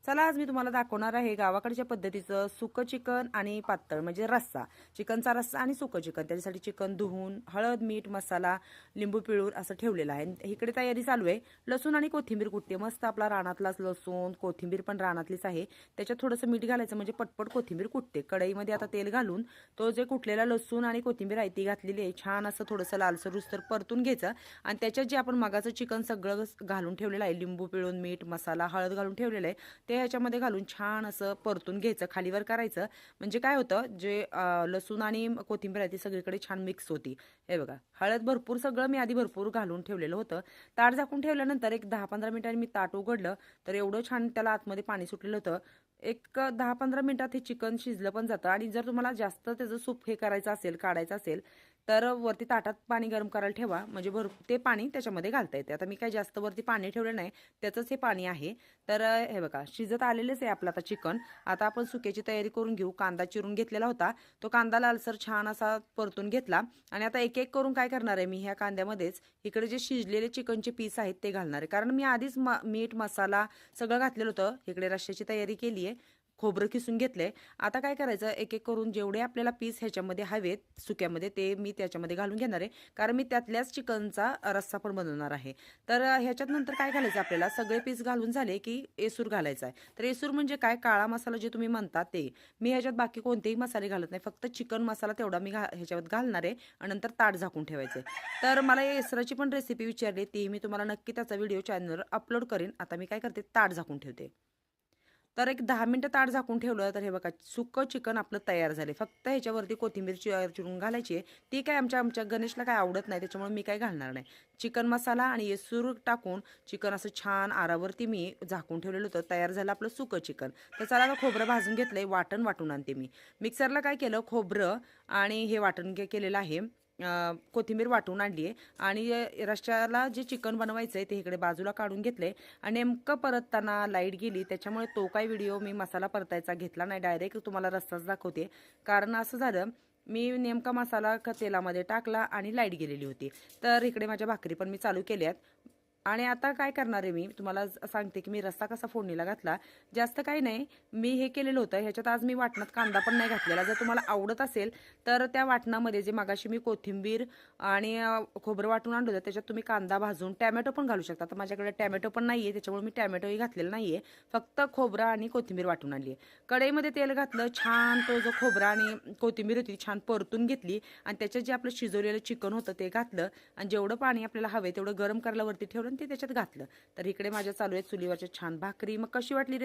चला आज मी तुम्हाला दाखवणार आहे गावाकडच्या पद्धतीचं सुकं चिकन आणि पातळ म्हणजे रस्सा, चिकनचा रस्सा आणि सुकं चिकन। त्याच्यासाठी चिकन धुवून हळद मीठ मसाला लिंबू पिळून असं ठेवलेलं आहे। इकडे तयारी चालू आहे, लसूण आणि कोथिंबीर कुटते मस्त। आपला रानातलाच लसूण कोथिंबीर पण रानातलीच आहे, त्याच्यात थोडंसं मीठ घालायचं म्हणजे पटपट कोथिंबीर कुटते। कढईमध्ये आता तेल घालून तो जे कुटलेला लसूण आणि कोथिंबीर आहे ती घातलेली आहे, छान असं थोडंसं लालसर रुसतर परतून घ्यायचं। आणि त्याच्यात जे आपण मगाचं चिकन सगळं घालून ठेवलेलं आहे, लिंबू पिळून मीठ मसाला हळद घालून ठेवलेलं आहे ते ह्याच्यामध्ये घालून छान असं परतून घ्यायचं, खालीवर करायचं। म्हणजे काय होतं, जे लसूण आणि कोथिंबीर आहे ती सगळीकडे छान मिक्स होती। हे बघा, हळद भरपूर सगळं मी आधी भरपूर घालून ठेवलेलं होतं। ताट झाकून ठेवल्यानंतर एक 10-15 मिनिटांनी मी ताट उघडलं तर एवढं छान त्याला आतमध्ये पाणी सुटलेलं होतं। एक 10-15 मिनिटात हे चिकन शिजलं पण जातं। आणि जर तुम्हाला जास्त त्याचं सूप हे करायचं असेल, काढायचं असेल तर वरती ताटात पाणी गरम करायला ठेवा, म्हणजे ते पाणी त्याच्यामध्ये घालता येते। आता मी काय जास्त वरती पाणी ठेवलं नाही, त्याचंच हे पाणी आहे। तर हे बघा शिजत आलेलेच आहे आपलं आता चिकन। आता आपण सुक्याची तयारी करून घेऊ। कांदा चिरून घेतलेला होता, तो कांदा लालसर छान असा परतून घेतला। आणि आता एक एक करून काय करणार आहे मी, ह्या कांद्यामध्येच इकडे जे शिजलेले चिकनचे पीस आहेत ते घालणार आहे, कारण मी आधीच मीठ मसाला सगळं घातलेलं होतं। इकडे रश्श्याची तयारी केली आहे, खोबरं किसून घेतलंय। आता काय करायचं, एक एक करून जेवढे आपल्याला पीस ह्याच्यामध्ये हवेत सुक्यामध्ये ते मी त्याच्यामध्ये घालून घेणार आहे, कारण मी त्यातल्याच चिकनचा रस्सा पण बनवणार आहे। तर ह्याच्यात नंतर काय घालायचं आपल्याला, सगळे पीस घालून झाले की एसूर घालायचा आहे। तर एसूर म्हणजे काय, काळा मसाला जे तुम्ही म्हणता ते। मी ह्याच्यात बाकी कोणतेही मसाले घालत नाही, फक्त चिकन मसाला तेवढा मी ह्याच्यात घालणार आहे आणि नंतर ताट झाकून ठेवायचे। तर मला या एसराची पण रेसिपी विचारली, ती मी तुम्हाला नक्की त्याचा व्हिडिओ चॅनलवर अपलोड करेन। आता मी काय करते, ताट झाकून ठेवते। तर एक 10 मिनिटं ताट झाकून ठेवलं तर हे बघा सुक्कं चिकन आपलं तयार झाले। फक्त ह्याच्यावरती कोथिंबीर चिरून घालायची आहे, ती काय आमच्या गणेशला काय आवडत नाही, त्याच्यामुळे मी काय घालणार नाही। चिकन मसाला आणि येसूर टाकून चिकन असं छान आरावरती मी झाकून ठेवलेलं होतं, तयार झालं आपलं सुकं चिकन। तर चला आता खोबरं भाजून घेतलंय, वाटून आणते मी। मिक्सरला काय केलं, खोबरं आणि हे वाटण केलेलं आहे, कोथिंबीर वाटून आणली आहे। आणि रश्श्याला जे चिकन बनवायचं आहे ते इकडे बाजूला काढून घेतलंय। आणि नेमकं परतताना लाईट गेली, त्याच्यामुळे तो काही व्हिडिओ मी मसाला परतायचा घेतला नाही, डायरेक्ट तुम्हाला रस्साच दाखवते। कारण असं झालं, मी नेमका मसाला तेलामध्ये टाकला आणि लाईट गेलेली होती। तर इकडे माझ्या भाकरी पण मी चालू केल्यात। आणि आता काय करणार आहे मी तुम्हाला सांगते की मी रस्सा कसा फोडणीला घातला। जास्त काही नाही, मी हे केलेलं होतं, ह्याच्यात आज मी वाटणात कांदा पण नाही घातलेला। जर तुम्हाला आवडत असेल तर त्या वाटणामध्ये जे मगाशी मी कोथिंबीर आणि खोबरं वाटून आणलं होतं त्याच्यात तुम्ही कांदा भाजून टॅमॅटो पण घालू शकता। तर माझ्याकडे टॅमॅटो पण नाही आहे, त्याच्यामुळे मी टॅमॅटोही घातलेला नाही आहे, फक्त खोबरं आणि कोथिंबीर वाटून आणली आहे। कढईमध्ये तेल घातलं, छान तो जो खोबरा आणि कोथिंबीर होती छान परतून घेतली। आणि त्याच्यात जे आपलं शिजवलेलं चिकन होतं ते घातलं, आणि जेवढं पाणी आपल्याला हवं तेवढं गरम करायला वरती ठेवलं ते त्याच्यात घातलं। तर इकडे माझ्या चालू आहेत चुलीवरच्या छान भाकरी। मग कशी वाटली